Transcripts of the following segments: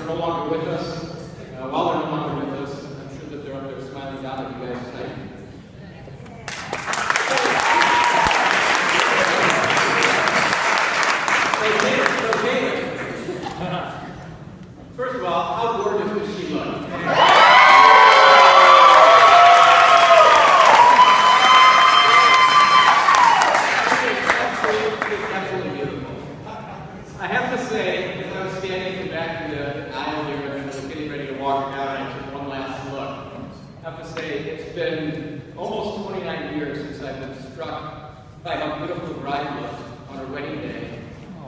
no longer with us. While they're no longer with us, I'm sure that they're up there smiling down at you guys tonight. First of all, how gorgeous does she look? It's absolutely beautiful. I have to say, as I was standing in the back of the aisle here and I was getting ready to walk out, and I took one last look. I have to say, it's been almost 29 years since I've been struck by how beautiful the bride looked on her wedding day.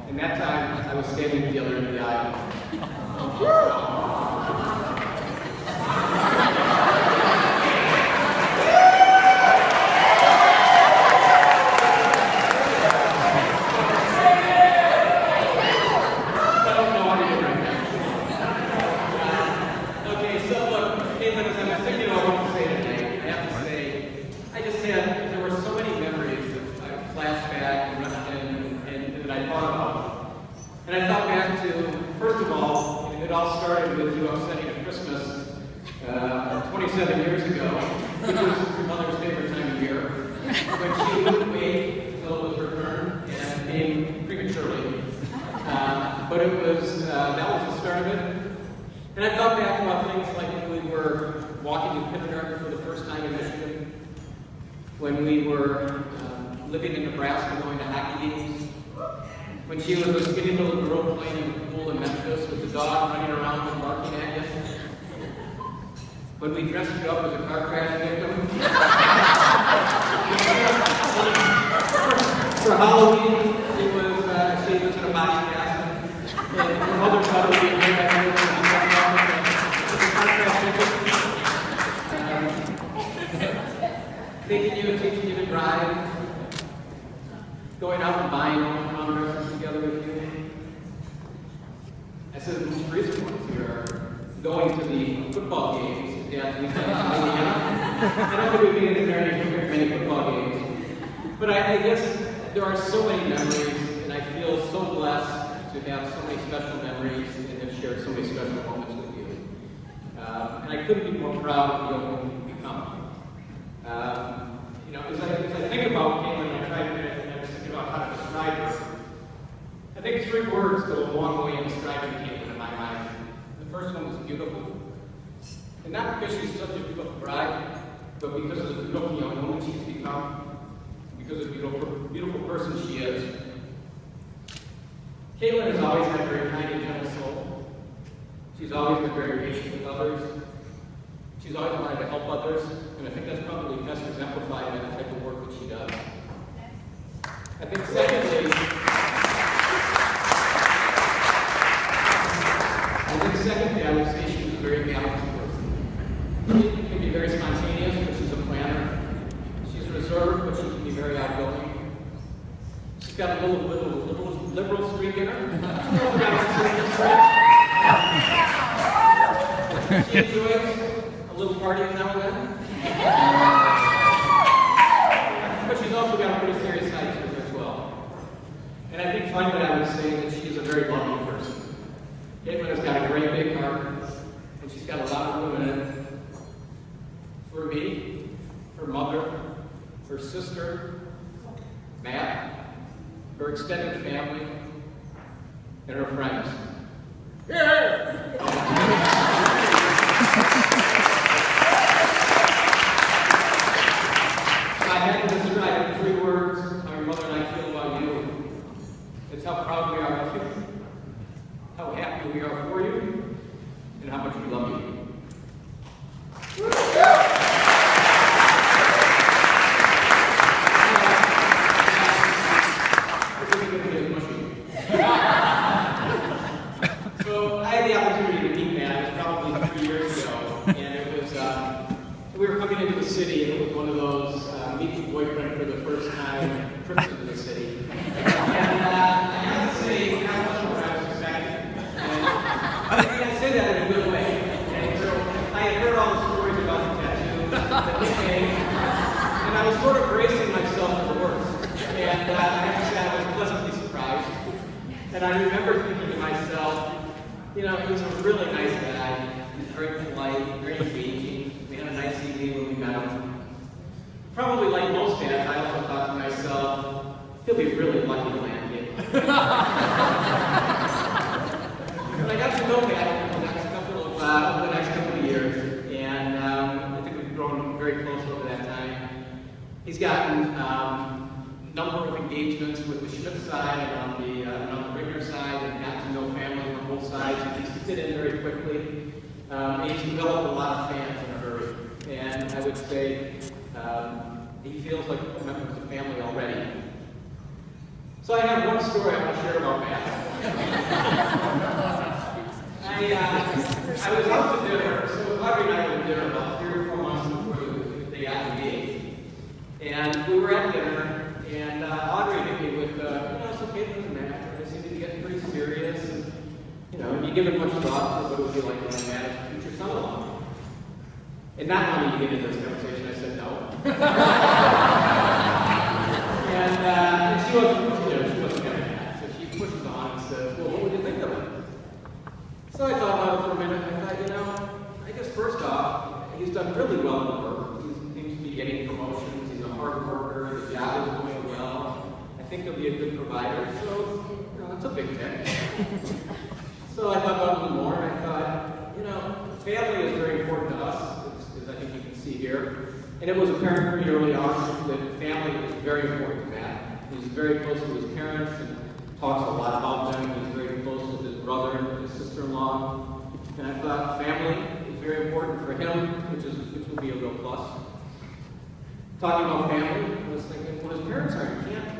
And that time, I was standing at the other end of the aisle. And I thought back to, first of all, it all started with you upsetting at Christmas 27 years ago, which was your mother's favorite time of year, when she wouldn't wait until it was her turn and came prematurely. But it was, that was the start of it. And I thought back about things like when we were walking in kindergarten for the first time in Michigan, when we were living in Nebraska going to hockey games, when she was a skinny little girl playing in the pool in Memphis with the dog running around and barking at you. When we dressed you up as a car crash victim. For Halloween, she was in a body cast. And her mother thought it would be a great idea to be dressed up as a car crash victim. Taking you and teaching you to drive. Going out and buying all dresses together with you. I said the most recent ones here are going to the football games at Dad's weekend. I don't think we've been in many football games. But I guess there are so many memories, and I feel so blessed to have so many special memories and have shared so many special moments with you. And I couldn't be more proud of the young woman you've become. You know, as I think about Caitlin, I try to about how to describe her. I think 3 words go a long way in describing Caitlin in my mind. The first one was beautiful. And not because she's such a beautiful bride, but because of the beautiful young woman she's become, because of the beautiful person she is. Caitlin has always had a very kind and gentle soul. She's always been very patient with others. She's always wanted to help others, and I think that's probably best exemplified in the type of work that she does. I think secondly, I would say she's a very balanced person. She can be very spontaneous, but she's a planner. She's reserved, but she can be very outgoing. She's got a little liberal streak in her. She enjoys a little partying now and then. But she's also got a pretty serious side to her. And I think finally I would say that she is a very loving person. Caitlin has got a great big heart, and she's got a lot of room in it. For me, her mother, her sister, Matt, her extended family, and her friends. Yeah! If I had to describe in 3 words how your mother and I feel about you, it's how proud we are of you, how happy we are for you, and how much we love you. So I had the opportunity to meet Matt. It was probably 3 years ago, and it was we were coming into the city, and it was one of those meet your boyfriend for the first time trips into the city. And I have to say, I wasn't what I was expecting. And I say that in a good way. And so I had heard all the stories about the tattoo, the nickname, and I was sort of bracing myself for the worst. And I have to say, I was pleasantly surprised. And I remember thinking to myself, You know, he was a really nice guy. He was very polite, very engaging. We had a nice evening when we met him. Probably like most dads, I also thought to myself, he'll be really lucky to land here. But I got to know Matt over the next couple of years, and I think we've grown very close over that time. He's gotten a number of engagements with the Schmidt side and on the Rigner side, and got to know family on both sides. He's fit in very quickly. And he's developed a lot of fans in a hurry. And I would say he feels like a member of the family already. So I have one story I want to share about Matt. I was out to dinner, so Audrey and I were at dinner about 3 or 4 months before they got engaged. And we were at dinner, and Audrey hit me with, it's okay, it doesn't matter. They seem to be getting pretty serious. And, and you give it much thought to what it would be like when I managed future son-in-law. And not wanting to get into this conversation, I said no. and she wasn't getting that. So she pushes on and says, well, what would you think of it? So I thought about it for a minute, and I thought, I guess first off, he's done really well in the work. He seems to be getting promotions. He's a hard worker. The job is going well. I think he'll be a good provider. So, it's a big tick. So I thought about it a little more, and I thought, family is very important to us, as I think you can see here. And it was apparent pretty early on that family is very important to Matt. He's very close to his parents and talks a lot about them. He's very close with his brother and his sister-in-law. And I thought family is very important for him, which will be a real plus. Talking about family, I was thinking, well, his parents are in Canton.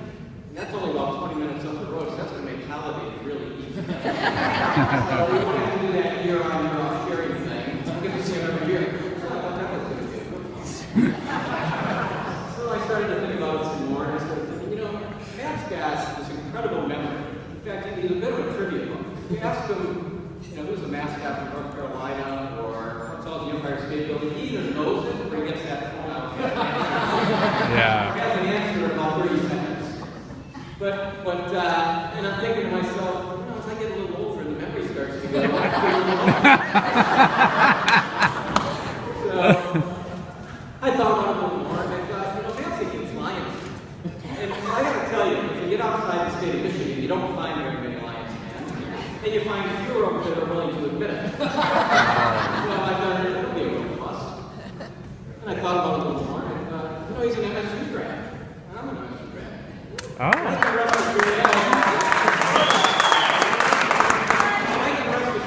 And that's only about 20 minutes up the road, so that's going to make holidays really easy. So we don't have to do that year-on-year sharing thing. We'll get to see him every year. So I thought that was going to be a good one. So I started to think about it some more, and I started thinking, Matt's got this incredible memory. In fact, he's a bit of a trivia book. We asked him, who's the mascot from North Carolina, or what tells the Empire State Building, he either knows it or he gets that phone out. Yeah. He has an answer in about 30 seconds. But and I'm thinking to myself, as I get a little older, the memory starts to go. So I thought about it a little more, and I thought, that's a huge lion. And I got to tell you, if you get outside the state of Michigan, you don't find very many lions fans, and you find fewer of them that are willing to admit it. So I thought that'll be a real plus. And I thought about it a little more, and I thought, he's an MSU grad. I'm an MSU grad. Oh. I can rest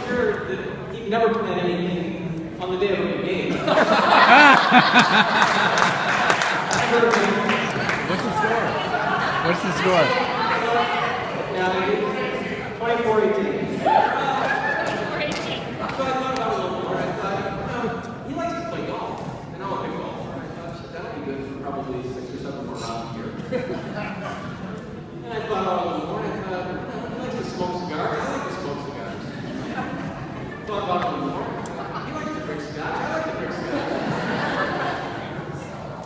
assured that he'd never planned anything on the day of a game. What's the score? Now, 24-18. So I thought about it a little more. I thought, he likes to play golf. And I'm a big golfer. I thought, that would be good for probably 6 or 7 more rounds a year. And I thought about it a little more. I thought, he likes to smoke cigars. I like to smoke cigars. Thought about it a little more. He likes to drink scotch. I like to drink scotch.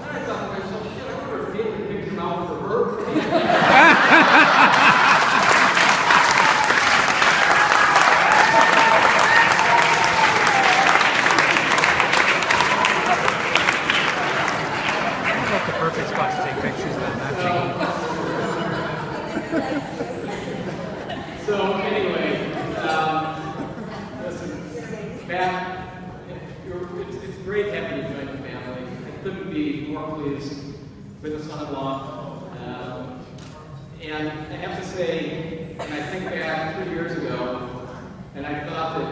And I thought to myself, I wonder if Caitlin picked him out for her. Perfect spot to take pictures of that matching. So anyway, listen, Matt, it's great having you join the family. I couldn't be more pleased with the son-in-law. And I have to say, when I think back 3 years ago, and I thought that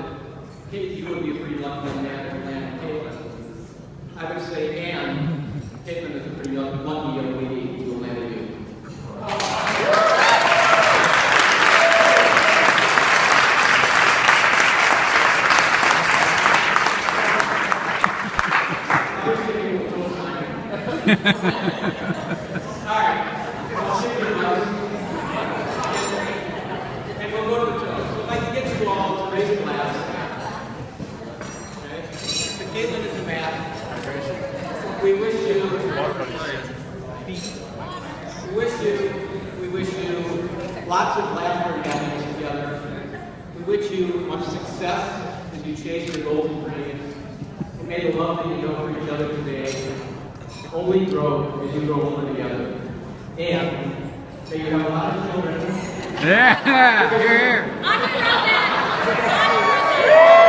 Kate, you would be a pretty lucky young man to land Caitlin. I would say, Anne, Caitlin is a pretty lucky young lady to have landed you. Alright, I'll say goodbye. And we'll go to the toast. So if I can get you all to raise a glass. Okay? So Caitlin is a man. We wish you lots of laughter and happiness together. We wish you much success. you chase your goals and dreams. And may the love that you know for each other today only grow as you grow older together. And may you have a lot of children. Yeah! On your own.